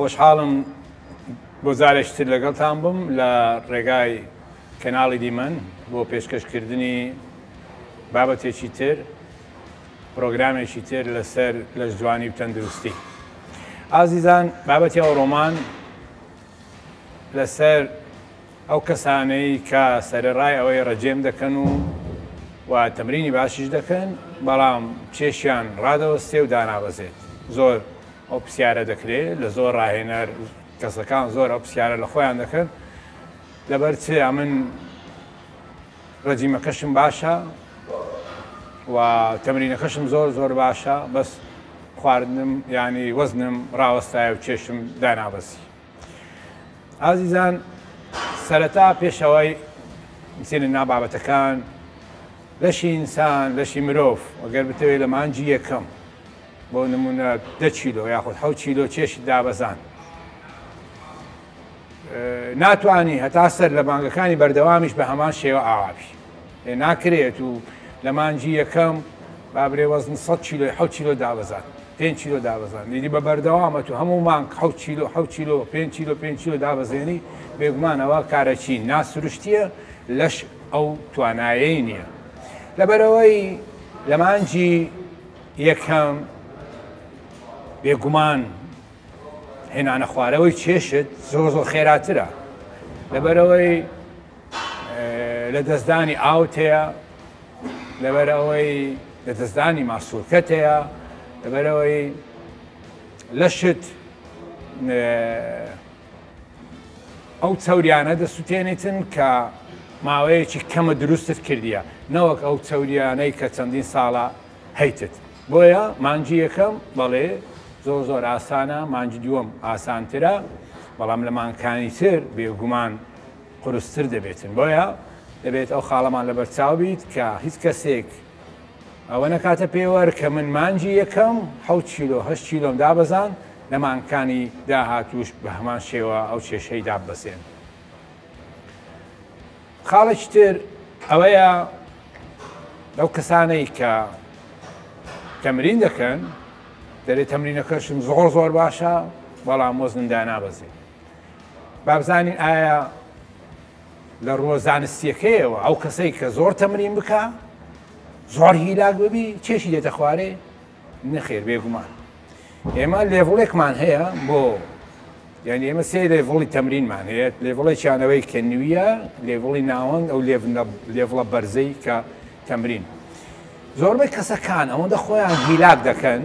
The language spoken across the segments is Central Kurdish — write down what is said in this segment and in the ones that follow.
خۆشحاڵم بۆ جارێکتر لەگەڵتان بم لە ڕێگای کەناڵی دیمەن بۆ پێشکەشکردنی بابەتێکی تر پرۆگرامێکی تر لەسەر لە جوانی و تەندروستی. ئازیزان، بابەتی ئەو ڕۆمان لەسەر ئەو کەسانەی کە سەرەڕای ئەوەی ڕەجێم دەکەن و تەمرینی باشیش دەکەن، بەڵام چێشیان ڕادەوەستێ و دانابەزێت. زۆر ئەو پرسیارە دەکرێت لە زۆر ڕاهێنەر کەسەکان زۆر ئەو پرسیارە لە خۆیان دەکەن لەبەر چێ من ڕەجیمەکەشم باشە و تەمرینەکەشم زۆر باشە، بەس خواردنم ینی وەزنم ڕاوەستایە و چێشم دانابەزی. ئازیزان، سەرەتا پێشەوەی بچێنە ناو بابەتەکان، لەشی ئینسان، لەشی مرۆڤ ئەگەر بتەوێت لە مانگی یەکەم بۆ نمونە 10 کیلۆ یاخود 7 کیلۆ چێشی دابەزان، ناتوانانی هەتا سەر لە مانگەکانی بەردەوامیش بە هەمان شێوە ئاوابی ناکرێت و لە مانگی یەکەم با برێ وەزن 100 کیلۆ 7 کیلۆ دابەزان، 5 کیلۆ دابەزان، دیدی بە بەردەوامەت و هەموو مانگ 7 کیلۆ 5 کیلۆ 5 کیلۆ دابەزێنی، بێگومانەوە کارەچی ناسروشتیە، لەش ئەو توانایەی نییە. لەبەرەوەی لە مانگی یەکەم بێگومان هێنانە خوارەوەی چێشت زۆر خێراترە، لەبەرەوەی لە دەستدانی ئاوت هەیە، لەبەرەوەی لە دەستدانی ماسوولکەت هەیە، لەبەرەوەی لەشت ئەو چەوریانە دەسووتێنێتن کە ماوەیەکی کەمە دروستت کردیە، نەوەک ئەو چەوریانەی کە چەندین ساڵە هەیتت. بۆیە مانگی یەکەم بەڵێ زۆر ئاسانە، مانگی دووەم ئاسانترە، بەڵام لە مانگەکانی تر بێگومان قورستر دەبێتن. بۆیە دەبێت ئەو خاڵەمان لە بەرچاو بیت کە هیچ کەسێک ئەوە نەکاتە پێوەەر کە من مانگی یەکەم 7 کیلۆ 8 کیلۆم دابەزان، لە مانگەکانی داهاتوش بە هەمان شێوە ئەو کێشەی دابەزێن. خاڵێکی تر ئەوەیە لەو کەسانەی کە تەمرین دەکەن دەرێت تەمرینەکەشم زۆر باشە، بەڵام وەزنم دانابەزێ. با بزانین ئایا لە ڕووە زانستیەکەیەوە ئەو کەسەی کە زۆر تەمرین بکە زۆر هیلاک ببی چێشی دێتە خوارێ؟ نەخێر، بێگومان. ئێمە لێڤڵێکمان هەیە بۆ یعنی ئێمە سێ لێڤڵی تەمرینمان هەیە، لێڤڵێکیانەوەی کە نویە، لێڤڵی ناوەند، ئەو لێڤڵە بەرزەی کە تەمرین. زۆربەی کەسەکان ئەوەندە خۆیان هیلاک دەکەن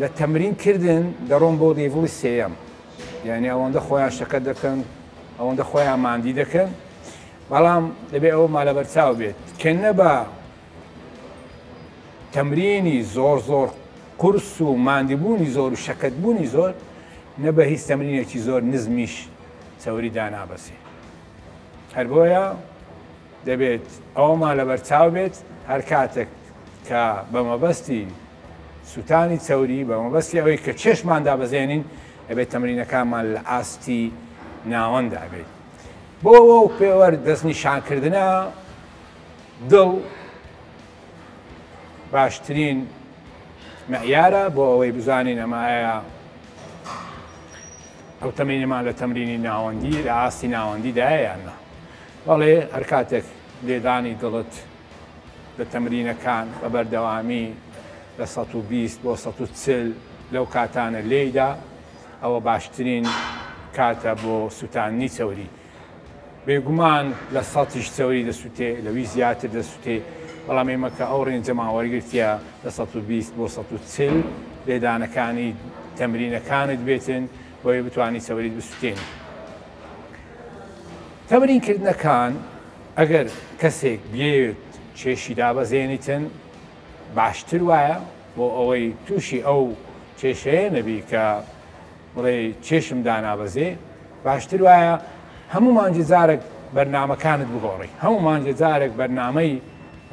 لە تەمرینکردن دەڕۆن بۆ لێڤڵی سێیەم، یعنی ئەوەندە خۆیان شەکەت دەکەن، ئەوەندە خۆیان ماندی دەکەن، بەڵام دەبێت ئەوە مالە بەرچاو بێت کە نە بە تەمرینی زۆر قورس و ماندیبوونی زۆر و شەکەتبوونی زۆر، نە بە هیچ تەمرینێکی زۆر نزمیش چەوری دانابەسێ. هەر بۆیە دەبێت ئەوەمان لە بەرچاو بێت هەر کاتێک کە بە مەبەستی سووتانی چەوری، بە مەبەستی ئەوەی کە چێشمان دابەزێنین، دەبێت تەمرینەکانمان لە ئاستی ناوەندا بێت. بۆ ئەو پێوە دەستنیشانکردنە دڵ باشترین مەعیارە بۆ ئەوەی بزانین ئەمایە ئەو تەمرینمان لە تەمرینی ناوەندی لە ئاستی ناوەندیدایە یاننا. بەڵێ هەر کاتێک لێدانی دڵت لە تەمرینەکان بە بەردەوامی لە 120 بۆ 140 لەو کاتانە لێیدا، ئەوە باشترین کاتە بۆ سووتانی چەوری. بێگومان لە 100 چەوری دەسووتێ، لەوی زیاتر دەسووتێ، بەڵام ئێمە کە ئەو ڕێنجەمان وەرگرتیە لە 120 بۆ 140 لێدانەکانی تەمرینەکانت بێتن بۆیە بتوانانی چەوریت بسووتێنی. تەمرینکردنەکان ئەگەر کەسێک بێت چێشی دابەزێنیتن باشتر وایە بۆ ئەوەی تووشی ئەو کێشەیە نەبی کە بڵێ چێشم دانابەزێ، باشتر وایە هەموو مانگی جارێک بەرنامەکانت بگۆڕی، هەموو مانگی جارێک بەرنامەی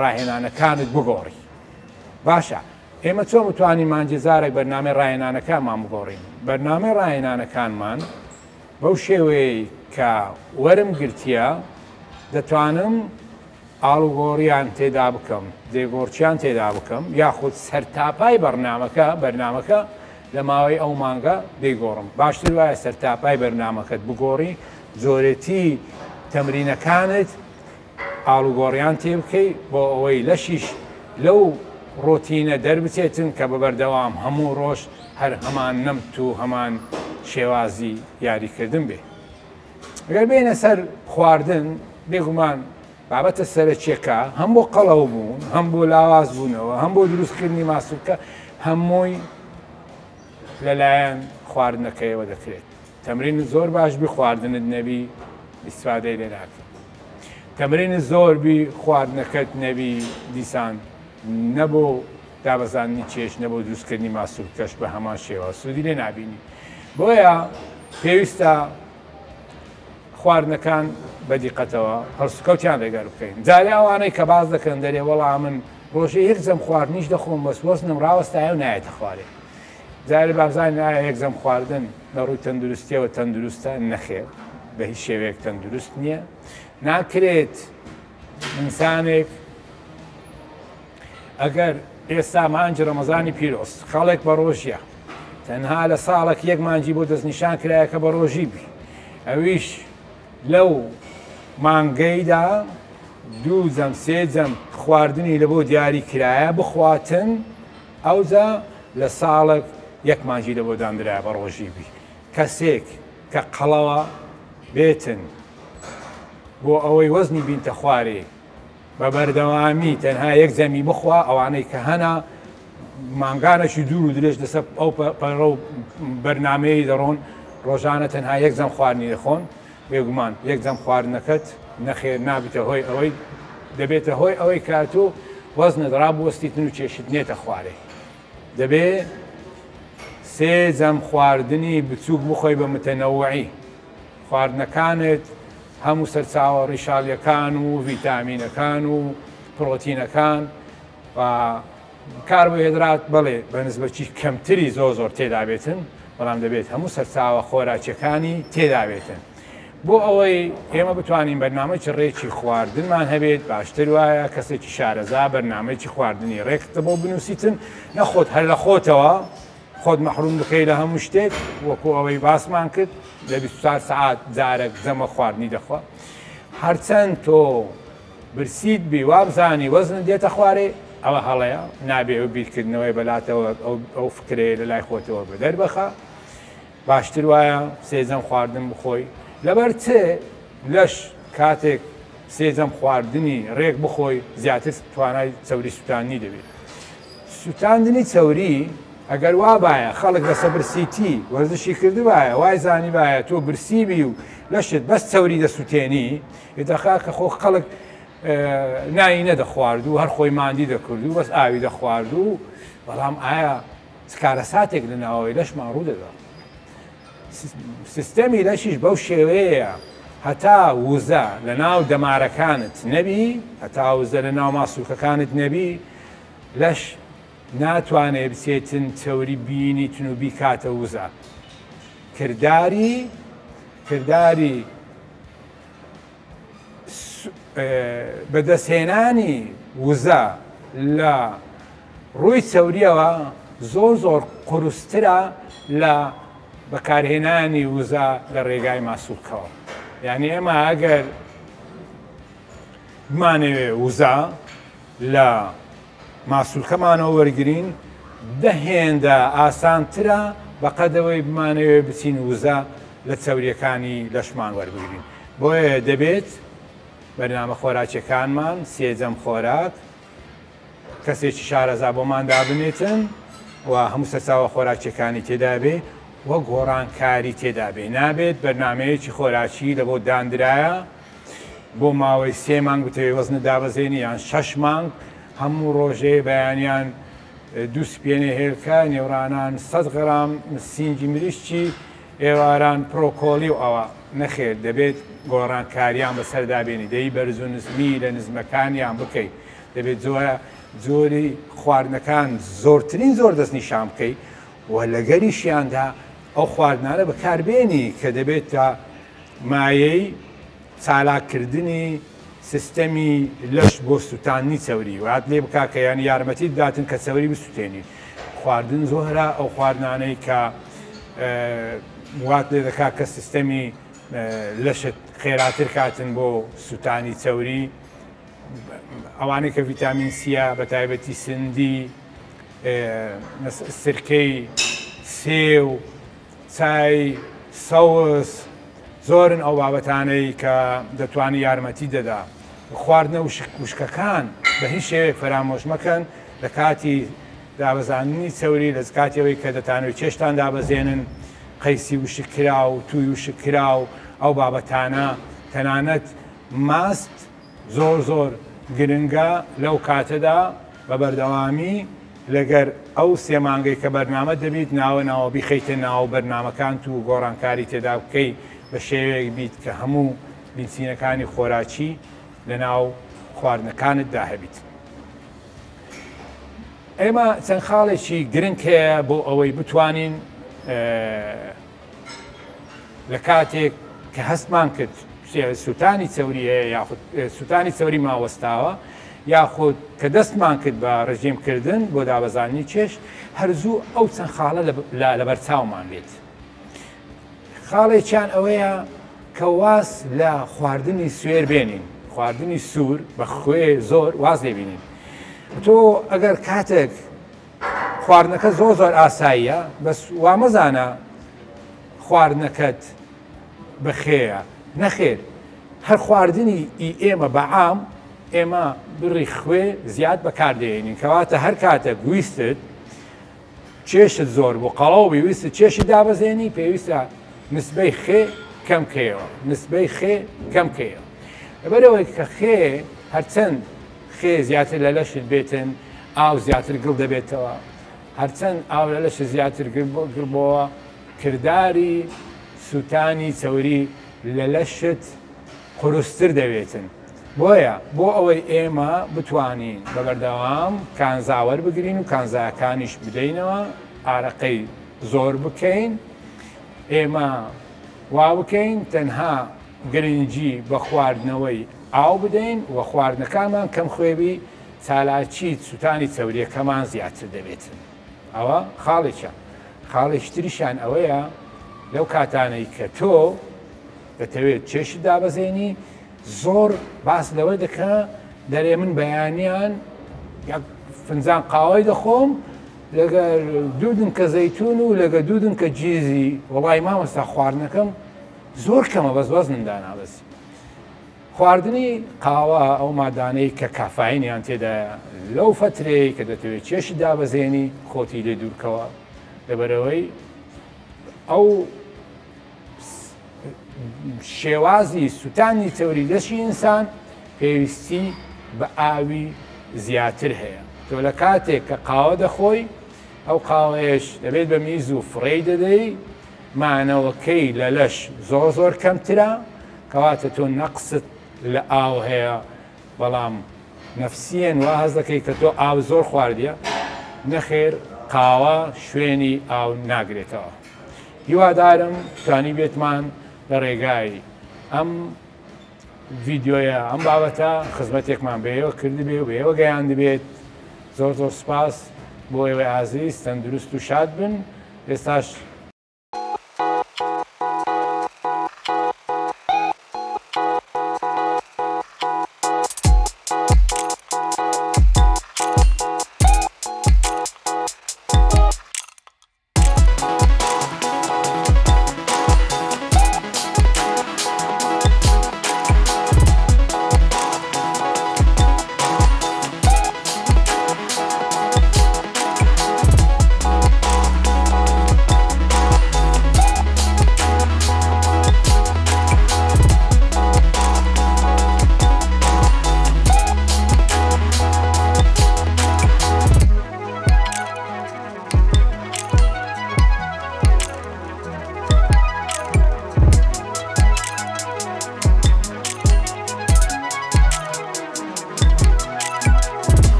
ڕاهێنانەکانت بگۆڕی. باشە، ئێمە چۆن بتوانین مانگی جارێک بەرنامەی ڕاهێنانەکانمان بگۆڕین؟ بەرنامەی ڕاهێنانەکانمان بەو شێوەیە کە وەرم گرتیە دەتوانم ئاڵوگۆڕیان تێدا بکەم، دێگۆڕچیان تێدا بکەم، یاخود سەرتاپای بەرنامەکە لە ماوەی ئەو مانگە دەیگۆڕم باشتر وایە سەرتاپای بەرنامەکەت بگۆڕی جۆرەتی تەمرینەکانت ئاڵوگۆڕیان تێ بکەیت بۆ ئەوەی لەشیش لەو ڕۆتینە دەربچێتن کە بە بەردەوام هەموو ڕۆژ هەر هەمان نەمت و هەمان شێوازی یاریکردن بێ. ئەگەر بێنە سەر خواردن بێگومان بابەتە سەرچێکە هەم بۆ قەڵەو بوون، هەم بۆ لاواز بوونەوە، هەم بۆ دروستکردنی ماسوولکە هەمووی لەلایەن خواردنەکەیەوە دەکرێت. تەمرین زۆر باش بی خواردنت نەبی ئیسفادەی لێ ناکەیت. تەمرین زۆر بی خواردنەکەت نەبی دیسان نەبۆ دابەزاننی چێش نەبۆ دروستکردنی ماسوولکەش بە هەمان شێوە سوودی لێ نابینی. بۆیە پێویستە خواردنەکان بەدیقەتەوە هەرسوکەوتیان لەگەر بکەین. جارێ ئەوانەی کە باز دەکەن دەرێ وەڵام من ڕۆژەی یەک جەم خواردنیش دەخۆم بەس وەزنم ڕاوەستایە و نایەتە خوارێ. جارێ بابزانین ئایا یەک جەم خواردن لە ڕووی تەندروستیەوە تەندروستە نەخێر بە هیچ شێوەیەک تەندروست نییە. ناکرێت ئینسانێک ئەگەر ئێستا مانجی ڕەمەزانی پیرۆست خەڵێک بە ڕۆژیە تەنها لە ساڵێک یەک مانجی بۆ دەستنیشان کرایە کە بە ڕۆژی بی ئەویش لەو مانگەیدا دوو جەم سێ جەم خواردنی لە بۆ دیاری کرایە بخواتن ئەوجا لە ساڵێک یەک مانجی لە بۆ دانرایە بە ڕۆژی بی. کەسێک کە قەڵەوە بێتن بۆ ئەوەی وەزنی بینتە خوارێ بە بەردەوامی تەنها یەک جەمی بخوا ئەوانەی کە هەنا مانگانەشی دوور و درێژ لەسەر ئەو پەرە و بەرنامەیە دەڕۆن ڕۆژانە تەنها یەک جەم خواردنی دەخۆن بێگومان یەک جەم خواردنەکەت نەخێر نابێتە هۆی ئەوەی دەبێتە هۆی ئەوەی کاتۆ وەزنت ڕابوەستیتن و کێشت نێتە خوارێ. دەبێت سێ جەم خواردنی بچووک بخۆی بە متەنەوعی خواردنەکانت هەموو سەرچاوە ڕیشاڵیەکان و ڤیتامینەکان و پرۆتینەکان و کاربۆهیدرات بەڵێ بە نسبەتی کەمتری زۆر تێدا بێتن بەڵام دەبێت هەموو سەرچاوە خۆراکیەکانی تێدا بێتن بۆ ئەوەی ئێمە بتوانین بەرنامەی ڕێکی خواردنمان هەبێت باشتر وایە کەسێکی شارەزا بەرنامەیەکی خواردنی ڕێکتە بۆ بنووسیتن نەخۆت هەر لە خۆتەوە خۆت مەحروم بکەی لە هەموو شتێک وەکو ئەوەی باسمان کرد لە 24 سعات جارێک جەمە خواردنی دەخوا هەرچەند تۆ برسیت بی وابزانی وەزن دێتە خوارێ ئەوە هەڵەیە نابێ و بیرکردنەوەی بەلاتەوە ئەو فکرەیە لە لای خۆتەوە بە دەربەخە باشتر وایە سێجەم خواردن بخۆی لەبەر چێ لەش کاتێک سێجەم خواردنی ڕێک بخۆی زیاتر توانای چەوری سووتانی دەبێت. سووتاندنی چەوری ئەگەر وا باە خەڵک لەسە برسیتی وەرزشی کردو باە وای زانی باە تۆ برسیبی و لەشت بەس چەوری دەسووتێنی دەخا کە خۆ خەڵک نایی نەدەخوارد و هەر خۆی ماندی دەکرد و بەس ئاوی دەخوارد و بەڵام ئایا کارە ساتێک لە ناوەوەی لەشمان ڕوو دەدا. سیستەمی لەشیش بەو شێوەیە هەتا وزە لە ناو دەمارەکانت نەبی هەتا وزە لە ناو ماسوولکەکانت نەبی لەش ناتوانێت بچێتن چەوری بینیتن و بیکاتە وزە. کردداری بەدەستهێنانی وزە لە ڕووی چەوریەوە زۆر قورسترە لە بەکارهێنانی وزە لە ڕێگای ماسوولکەوە. یعنی ئێمە ئەگەر بمانەوێ وزە لە ماسوولکەمانەوە وەرگرین دەهێندە ئاسانترە بەقەدەوەی بمانەوێ بچین وزە لە چەوریەکانی لەشمان وەربگرین. بۆیە دەبێت بەرنامە خۆراکیەکانمان سێجەم خۆراک کەسێکی شارەزا بۆمان دابنێتن و هەموو سەرچاوە خۆراکیەکانی تێدا بێ وە گۆڕانکاری تێدا بێ. نابێت بەرنمەیەکی خۆراکی لە بۆ دانرایە بۆ ماوەی 3 مانگ بتەوێت وەزنە دابەزێنی یان 6 مانگ هەموو ڕۆژێ بەیانیان دوو سپێنێ هێلکە نێورانان 100 غرام سینگی مریشتی ئێواران پرۆکۆلی و ئەوە نەخێر دەبێت گۆڕانکاریان بەسەردابێنی دەی بەرز و نزمی لە نزمەکانیان بکەیت دەبێت جۆری خواردنەکان زۆرترین زۆر دەستنیشان بکەیت و لەگەریشیاندا ئەو خواردنانە بەکاربێنی کە دەبێت تا مایەی چالاکردنی سیستەمی لەش بۆ سووتانی چەوری و هات لێ بکا کە یانی یارمەتی داتن کە چەوری بسووتێنی خواردن زۆرە ئەو خواردنانەی کە وات لێ دەکات کە سیستەمی لەشت خێراتر کاتن بۆ سوتانی چەوری ئەوانەی کە ڤیتامین سیە بە تایبەتی سندی سرکەی سێو چای سەوز زۆرن ئەو بابەتانەی کە دەتوانێت یارمەتی دەدا خواردنە وشکەکان بە هیچ شێوەیەک فەرامۆش مەکەن لە کاتی دابەزاننی چەوری لە کاتیەوەی کە دەتانەوێت چێشتان دابەزێنن قەیسی وشکرا و تووی وشکرا و ئەو بابەتانە تەنانەت ماست زۆر گرنگە لەو کاتەدا بە بەردەوامی لەگەر ئەو سێ مانگەی کە بەرنامە دەبیت ناوە بیخەیتە ناو بەرنامەکان و گۆڕانکاری تێدا بکەی بە شێوەیەک بیت کە هەموو بینچینەکانی خۆراکی لە ناو خواردنەکانتدا هەبیت. ئێمە چەند خاڵێکی گرنگ هەیە بۆ ئەوەی بتوانین لە کاتێک کە هەستمان کرد سوتانی چەوری هەیە یاخود سوتانی چەوری ماوەستاوە یاخود کە دەستمان کرد بە ڕژێمکردن بۆ دابەزاننی چێش هەرزوو ئەو چەند خاڵە لە بەرچاومان بێت. خاڵێکیان ئەوەیە کە واز لە خواردنی سوێر بێنین خواردنی سوور بە خوێ زۆر واز لێبینین. تۆ ئەگەر کاتێک خواردنەکە زۆر ئاساییە بەس وامەزانە خواردنەکەت بەخێیە نەخێر هەر خواردنی ئێمە بەعام ئێمە بڕی خوێ زیاد بەکاردێنین کەواتە هەر کاتە گویستت چێشت زۆر بۆ قەڵاو ویستە چێشی دابەزێنی پێویستە نسبەی خێ کەم کەیەوە نسبەی خێ کەم کەیەوە لەبەرەوەی کە خێ هەرچەند خێ زیاتر لە لەشت بێتن ئاو زیاتر گڵ دەبێتەوە هەرچەند ئاو لە لەش زیاتر گربەوە کردداری سوتانی چەوری لە لەشت قورستر دەبێتن بۆیە بۆ ئەوەی ئێمە بتوانین بە بەردەوام کانزاوەر بگرین و کانزایەکانیش بدەینەوە ئارەقەی زۆر بکەین ئێمە وا بکەین تەنها گرنگی بە خواردنەوەی ئاو بدەین و خواردنەکانمان کەم خوێبی چالاکی سوتانی چەوریەکەمان زیاتر دەبێتن ئەوە خاڵێکە خاڵێکتریشان ئەوەیە لەو کاتانەی کە تۆ دەتەوێت چێشت دابەزێنی زۆر باس لەوە دەکە دەرێ من بەیانیان یەک فنجان قاوەی دەخۆم لەگەر دوودن کە زەیتون و لەگە دوودن کە جیزی وەڵای مامەستا خواردنەکەم زۆر کەمە بەس وەزنم دانابەسی خواردنی قاوە ئەو مادانەی کە کافاینیان تێدایە لەو فترەیە کە دەتەوێت چێشت دابەزێنی خۆتی لێ دوورکەوە لەبەرەوەی ئەو شێوازی سوتانی چەوری لەشی ئینسان پێویستی بە ئاوی زیاتر هەیە تۆ لە کاتێک کە قاوە دەخۆی ئەو قاوەیەش دەبێت بە میز و فڕێی دەدەی مانەوەکەی لە لەش زۆر کەمترە کەواتە تۆ نەقست لە ئاو هەیە بەڵام نەفسیەن وا هەز دەکەی کە تۆ ئاو زۆر خواردیە نەخێر قاوە شوێنی ئاو ناگرێتەوە هیوادارم توانی بێتمان لە ڕێگای ئەم ڤیددیۆیە ئەم بابەتە خزمەتێکمان بەیەوە کردی بێ و بەیەوە گەیان دەبێت زۆر سپاس بۆ ئێوەی ئازیز تەندروست و شاد بن ئێستاش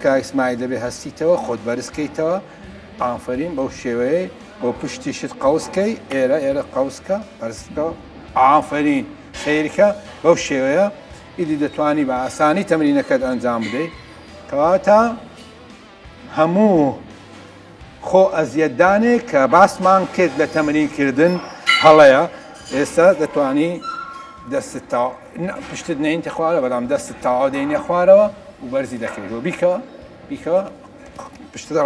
کاکسمای دەبێ هەستیتەوە خۆت بەرزکەیتەوە ئافرین بەو شێوەیە بۆ پشتیشت قەوسکەی ئێرە قەوسکە بەرزکەوە ئافرین سیرکە بەو شێوەیە ئیدی دەتوانی بە ئاسانی تەمرینەکەت ئەنجام بدەیت کەواتە هەموو خۆ ئەزیەتدانێک کە باسمان کرد لە تەمرینکردن هەڵەیە ئێستا دەتوانی دەستت پشتت نەینتە خوارە بەڵام دەستت تەواو دێنە خوارەوە و بەرزی دەکەیتەوە بیکەوە پشتت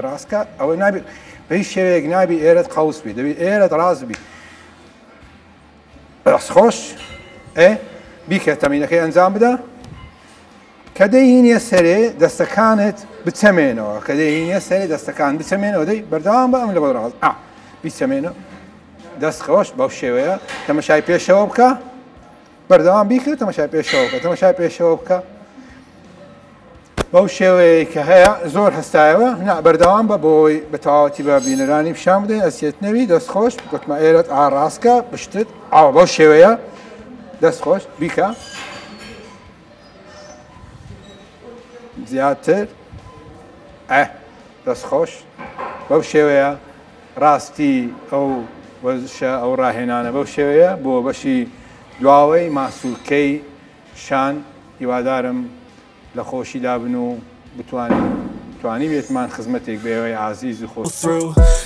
ڕاستکە ئەوە نابی بە هیچ شێوەیەک نابی ئێرەت قەوس بی دەبێت ئێرەت ڕاست بی ڕاستخۆش بیکە تەمرینەکەی ئەنجام بدە کە دەیهینە سەرێ دەستەکانت بچەمێنەوە کە دەیهینە سەرێ دەستەکان بچەمێنەوە دەی بەردەوام بە ئەم لە بەڕاست بیچەمێنە دەست خۆش بەو شێوەیە تەمەشای پێشەوە بکە بەردەوام بیکە تەمەشای پێشەوە بکە بەو شێوەیە کە هەیە زۆر هەستایەوە بەردەوام بە بۆی بە تەواوەتی بە بینەرانی پیشان بدەین ئەسیەتنەوی دەستخۆش گوتمە ئێرەت ئاڕاستکە پشتت بەو شێوەیە دەستخۆش بیکە زیاتر دەستخۆش بەو شێوەیە ڕاستی ئەو وەزشە ئەو ڕاهێنانە بەو شێوەیە بۆ بەشی دواوەی ماسوولکەی شان هیوادارم لە خۆشی دابن و بتوانی بێتمان خزمەتێک بێەوەی عزیز و خۆش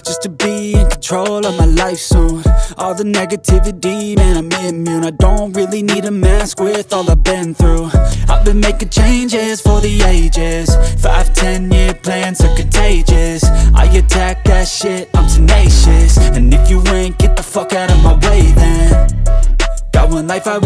just to be in control of my life soon all the negativity man I'm immune I don't really need a mask with all I've been through I've been making changes for the ages 5-10 year plans are contagious I attack that shit I'm tenacious and if you ain't get the fuck out of my way then got one life I won't